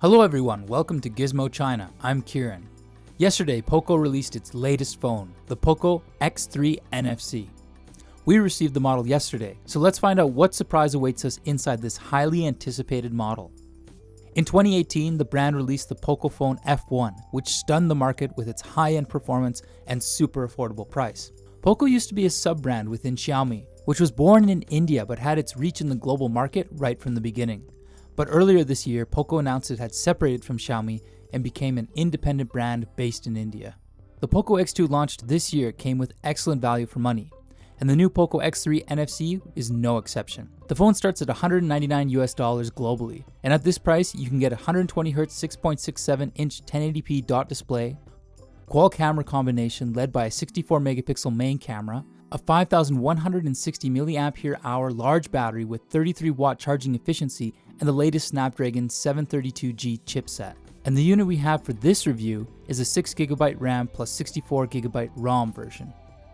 Hello everyone, welcome to Gizmochina. I'm Kieran. Yesterday, POCO released its latest phone, the POCO X3 NFC. We received the model yesterday, so let's find out what surprise awaits us inside this highly anticipated model. In 2018, the brand released the POCO Phone F1, which stunned the market with its high-end performance and super affordable price. POCO used to be a sub-brand within Xiaomi, which was born in India but had its reach in the global market right from the beginning. But earlier this year, POCO announced it had separated from Xiaomi and became an independent brand based in India. The POCO X2 launched this year came with excellent value for money, and the new POCO X3 NFC is no exception. The phone starts at $199 globally, and at this price, you can get a 120Hz 6.67-inch 1080p dot display, qual camera combination led by a 64-megapixel main camera, a 5160 mAh large battery with 33-watt charging efficiency, and the latest Snapdragon 732G chipset. And the unit we have for this review is a 6GB RAM plus 64GB ROM version.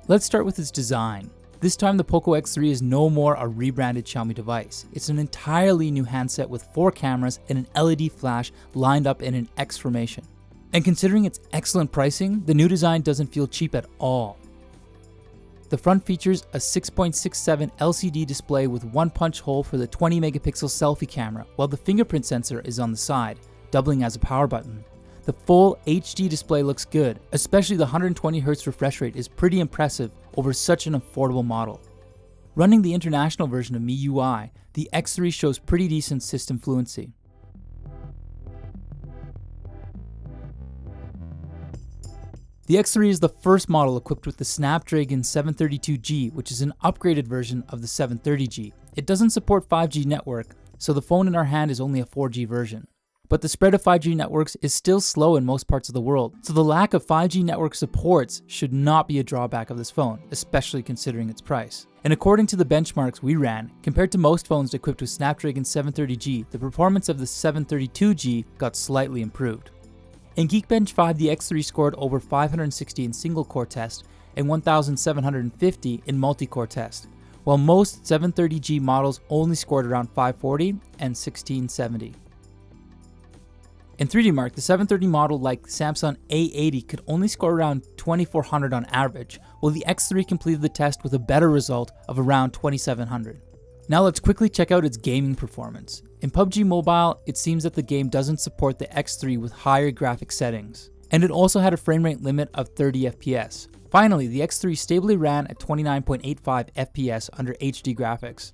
Let's start with its design. This time the POCO X3 is no more a rebranded Xiaomi device. It's an entirely new handset with 4 cameras and an LED flash lined up in an X formation. And considering its excellent pricing, the new design doesn't feel cheap at all. The front features a 6.67 LCD display with one punch hole for the 20-megapixel selfie camera, while the fingerprint sensor is on the side, doubling as a power button. The full HD display looks good, especially the 120Hz refresh rate is pretty impressive over such an affordable model. Running the international version of MIUI, the X3 shows pretty decent system fluency. The X3 is the first model equipped with the Snapdragon 732G, which is an upgraded version of the 730G. It doesn't support 5G network, so the phone in our hand is only a 4G version. But the spread of 5G networks is still slow in most parts of the world, so the lack of 5G network supports should not be a drawback of this phone, especially considering its price. And according to the benchmarks we ran, compared to most phones equipped with Snapdragon 730G, the performance of the 732G got slightly improved. In Geekbench 5, the X3 scored over 560 in single-core test and 1,750 in multi-core test, while most 730G models only scored around 540 and 1670. In 3D Mark, the 730 model like Samsung A80 could only score around 2400 on average, while the X3 completed the test with a better result of around 2700. Now let's quickly check out its gaming performance. In PUBG Mobile, it seems that the game doesn't support the X3 with higher graphic settings, and it also had a frame rate limit of 30 FPS. Finally, the X3 stably ran at 29.85 FPS under HD graphics.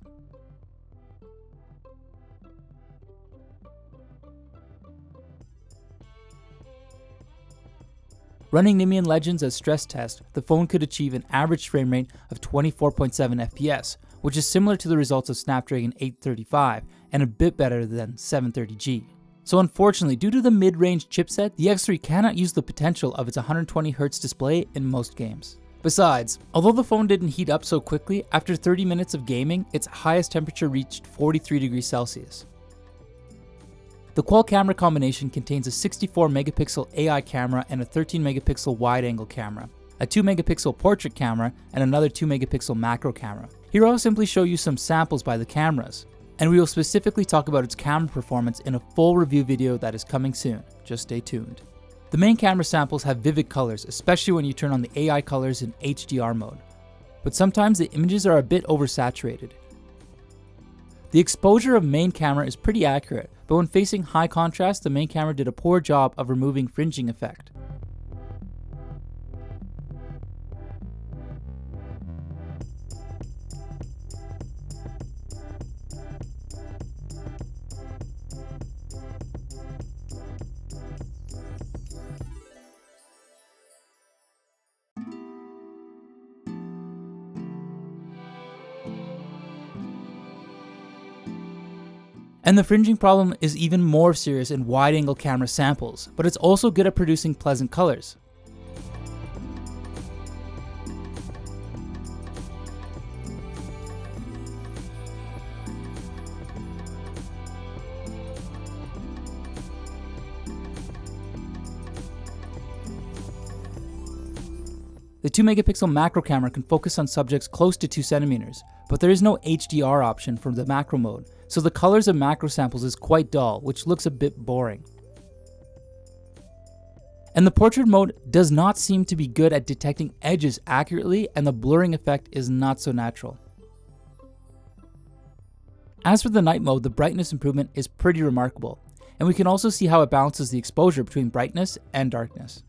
Running Nimian Legends as stress test, the phone could achieve an average frame rate of 24.7 FPS, which is similar to the results of Snapdragon 835 and a bit better than 730G. So unfortunately, due to the mid-range chipset, the X3 cannot use the potential of its 120Hz display in most games. Besides, although the phone didn't heat up so quickly, after 30 minutes of gaming, its highest temperature reached 43 degrees Celsius. The qual camera combination contains a 64-megapixel AI camera and a 13-megapixel wide-angle camera, a 2-megapixel portrait camera, and another 2-megapixel macro camera. Here I'll simply show you some samples by the cameras, and we will specifically talk about its camera performance in a full review video that is coming soon. Just stay tuned. The main camera samples have vivid colors, especially when you turn on the AI colors in HDR mode, but sometimes the images are a bit oversaturated. The exposure of main camera is pretty accurate, but when facing high contrast, the main camera did a poor job of removing fringing effect. And the fringing problem is even more serious in wide-angle camera samples, but it's also good at producing pleasant colors. The 2-megapixel macro camera can focus on subjects close to 2 centimeters, but there is no HDR option for the macro mode, so the colors of macro samples is quite dull, which looks a bit boring. And the portrait mode does not seem to be good at detecting edges accurately, and the blurring effect is not so natural. As for the night mode, the brightness improvement is pretty remarkable, and we can also see how it balances the exposure between brightness and darkness.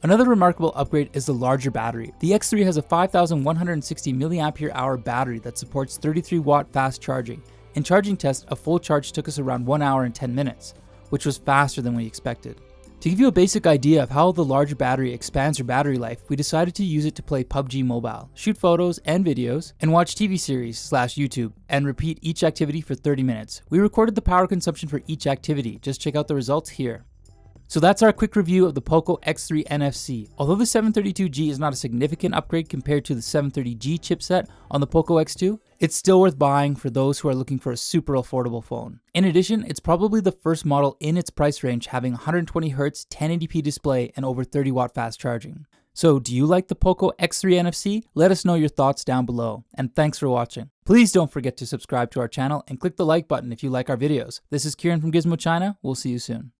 Another remarkable upgrade is the larger battery. The X3 has a 5160 mAh battery that supports 33 watt fast charging. In charging tests, a full charge took us around 1 hour and 10 minutes, which was faster than we expected. To give you a basic idea of how the larger battery expands your battery life, we decided to use it to play PUBG Mobile, shoot photos and videos, and watch TV series / YouTube, and repeat each activity for 30 minutes. We recorded the power consumption for each activity. Just check out the results here. So that's our quick review of the POCO X3 NFC. Although the 732G is not a significant upgrade compared to the 730G chipset on the POCO X2, it's still worth buying for those who are looking for a super affordable phone. In addition, it's probably the first model in its price range having 120Hz 1080p display and over 30 watt fast charging. So do you like the POCO X3 NFC? Let us know your thoughts down below, and thanks for watching. Please don't forget to subscribe to our channel and click the like button if you like our videos. This is Kieran from Gizmochina. We'll see you soon.